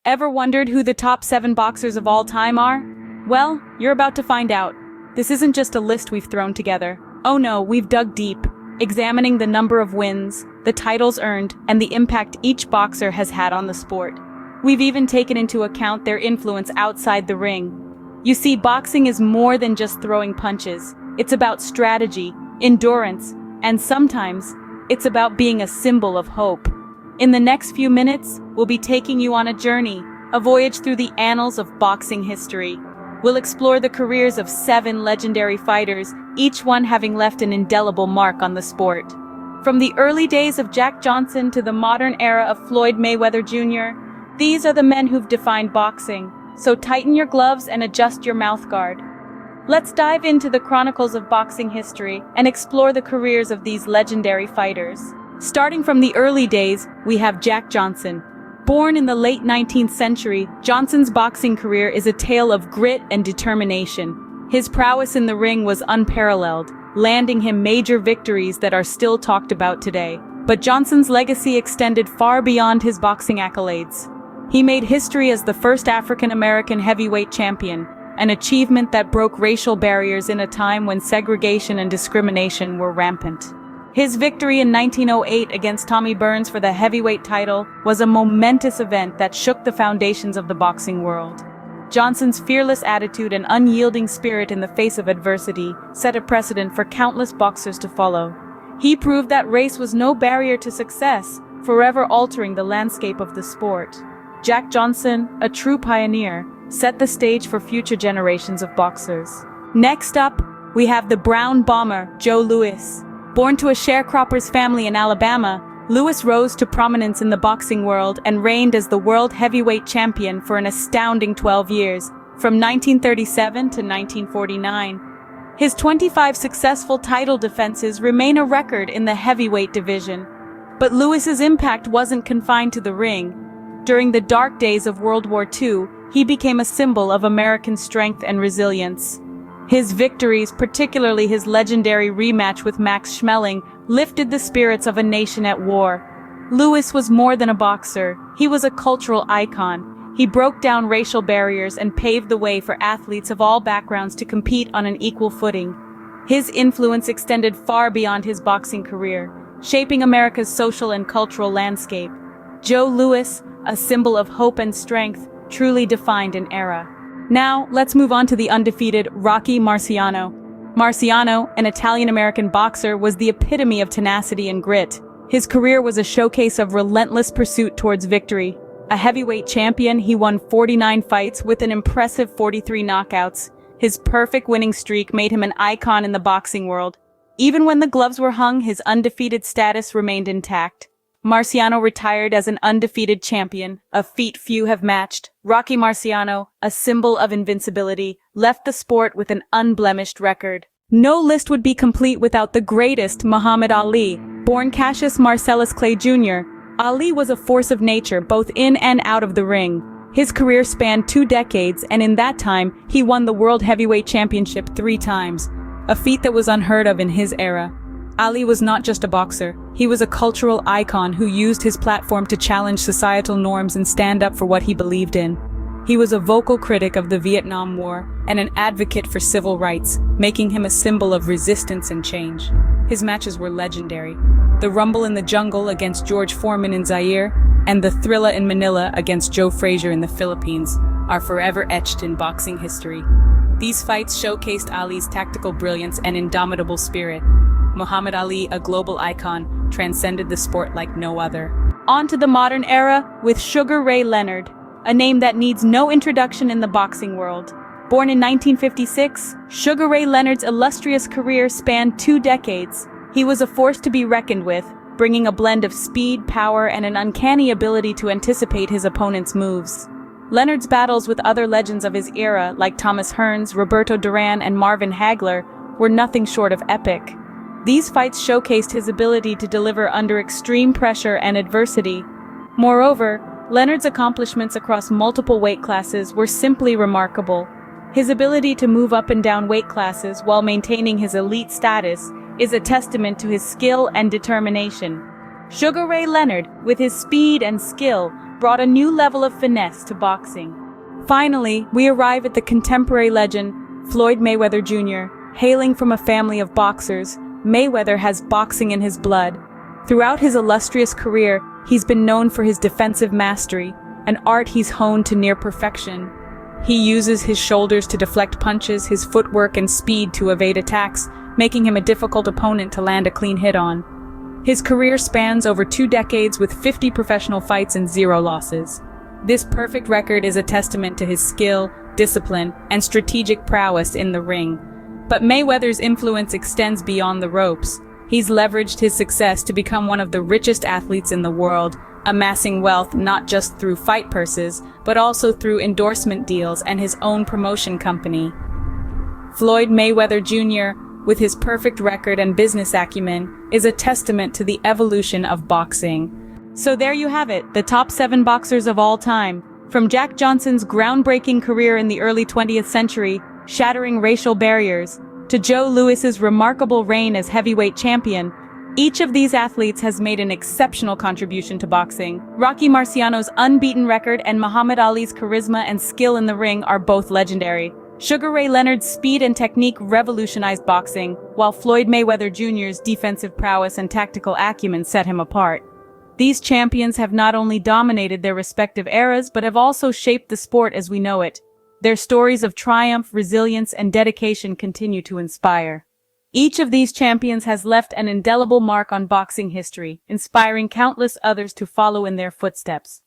Ever wondered who the top 7 boxers of all time are? Well, you're about to find out. This isn't just a list we've thrown together. Oh no, we've dug deep, examining the number of wins, the titles earned, and the impact each boxer has had on the sport. We've even taken into account their influence outside the ring. You see, boxing is more than just throwing punches. It's about strategy, endurance, and sometimes, it's about being a symbol of hope. In the next few minutes, we'll be taking you on a journey, a voyage through the annals of boxing history. We'll explore the careers of 7 legendary fighters, each one having left an indelible mark on the sport. From the early days of Jack Johnson to the modern era of Floyd Mayweather Jr., these are the men who've defined boxing. So tighten your gloves and adjust your mouthguard. Let's dive into the chronicles of boxing history and explore the careers of these legendary fighters. Starting from the early days, we have Jack Johnson. Born in the late 19th century, Johnson's boxing career is a tale of grit and determination. His prowess in the ring was unparalleled, landing him major victories that are still talked about today. But Johnson's legacy extended far beyond his boxing accolades. He made history as the first African-American heavyweight champion, an achievement that broke racial barriers in a time when segregation and discrimination were rampant. His victory in 1908 against Tommy Burns for the heavyweight title was a momentous event that shook the foundations of the boxing world. Johnson's fearless attitude and unyielding spirit in the face of adversity set a precedent for countless boxers to follow. He proved that race was no barrier to success, forever altering the landscape of the sport. Jack Johnson, a true pioneer, set the stage for future generations of boxers. Next up, we have the Brown Bomber, Joe Louis. Born to a sharecropper's family in Alabama, Louis rose to prominence in the boxing world and reigned as the world heavyweight champion for an astounding 12 years, from 1937 to 1949. His 25 successful title defenses remain a record in the heavyweight division. But Louis's impact wasn't confined to the ring. During the dark days of World War II, he became a symbol of American strength and resilience. His victories, particularly his legendary rematch with Max Schmeling, lifted the spirits of a nation at war. Louis was more than a boxer. He was a cultural icon. He broke down racial barriers and paved the way for athletes of all backgrounds to compete on an equal footing. His influence extended far beyond his boxing career, shaping America's social and cultural landscape. Joe Louis, a symbol of hope and strength, truly defined an era. Now, let's move on to the undefeated Rocky Marciano. Marciano, an Italian-American boxer, was the epitome of tenacity and grit. His career was a showcase of relentless pursuit towards victory. A heavyweight champion, he won 49 fights with an impressive 43 knockouts. His perfect winning streak made him an icon in the boxing world. Even when the gloves were hung, his undefeated status remained intact. Marciano retired as an undefeated champion, a feat few have matched. Rocky Marciano, a symbol of invincibility, left the sport with an unblemished record. No list would be complete without the greatest, Muhammad Ali. Born Cassius Marcellus Clay Jr., Ali was a force of nature both in and out of the ring. His career spanned 2 decades, and in that time, he won the World Heavyweight Championship 3 times, a feat that was unheard of in his era. Ali was not just a boxer, he was a cultural icon who used his platform to challenge societal norms and stand up for what he believed in. He was a vocal critic of the Vietnam War and an advocate for civil rights, making him a symbol of resistance and change. His matches were legendary. The Rumble in the Jungle against George Foreman in Zaire and the Thrilla in Manila against Joe Frazier in the Philippines are forever etched in boxing history. These fights showcased Ali's tactical brilliance and indomitable spirit. Muhammad Ali, a global icon, transcended the sport like no other. On to the modern era with Sugar Ray Leonard, a name that needs no introduction in the boxing world. Born in 1956, Sugar Ray Leonard's illustrious career spanned 2 decades. He was a force to be reckoned with, bringing a blend of speed, power, and an uncanny ability to anticipate his opponent's moves. Leonard's battles with other legends of his era, like Thomas Hearns, Roberto Duran, and Marvin Hagler, were nothing short of epic. These fights showcased his ability to deliver under extreme pressure and adversity. Moreover, Leonard's accomplishments across multiple weight classes were simply remarkable. His ability to move up and down weight classes while maintaining his elite status is a testament to his skill and determination. Sugar Ray Leonard, with his speed and skill, brought a new level of finesse to boxing. Finally, we arrive at the contemporary legend, Floyd Mayweather Jr. Hailing from a family of boxers, Mayweather has boxing in his blood. Throughout his illustrious career, he's been known for his defensive mastery, an art he's honed to near perfection. He uses his shoulders to deflect punches, his footwork and speed to evade attacks, making him a difficult opponent to land a clean hit on. His career spans over 2 decades with 50 professional fights and 0 losses. This perfect record is a testament to his skill, discipline, and strategic prowess in the ring. But Mayweather's influence extends beyond the ropes. He's leveraged his success to become one of the richest athletes in the world, amassing wealth not just through fight purses, but also through endorsement deals and his own promotion company. Floyd Mayweather Jr., with his perfect record and business acumen, is a testament to the evolution of boxing. So there you have it, the top 7 boxers of all time. From Jack Johnson's groundbreaking career in the early 20th century, shattering racial barriers, to Joe Louis's remarkable reign as heavyweight champion, each of these athletes has made an exceptional contribution to boxing. Rocky Marciano's unbeaten record and Muhammad Ali's charisma and skill in the ring are both legendary. Sugar Ray Leonard's speed and technique revolutionized boxing, while Floyd Mayweather Jr.'s defensive prowess and tactical acumen set him apart. These champions have not only dominated their respective eras, but have also shaped the sport as we know it. Their stories of triumph, resilience, and dedication continue to inspire. Each of these champions has left an indelible mark on boxing history, inspiring countless others to follow in their footsteps.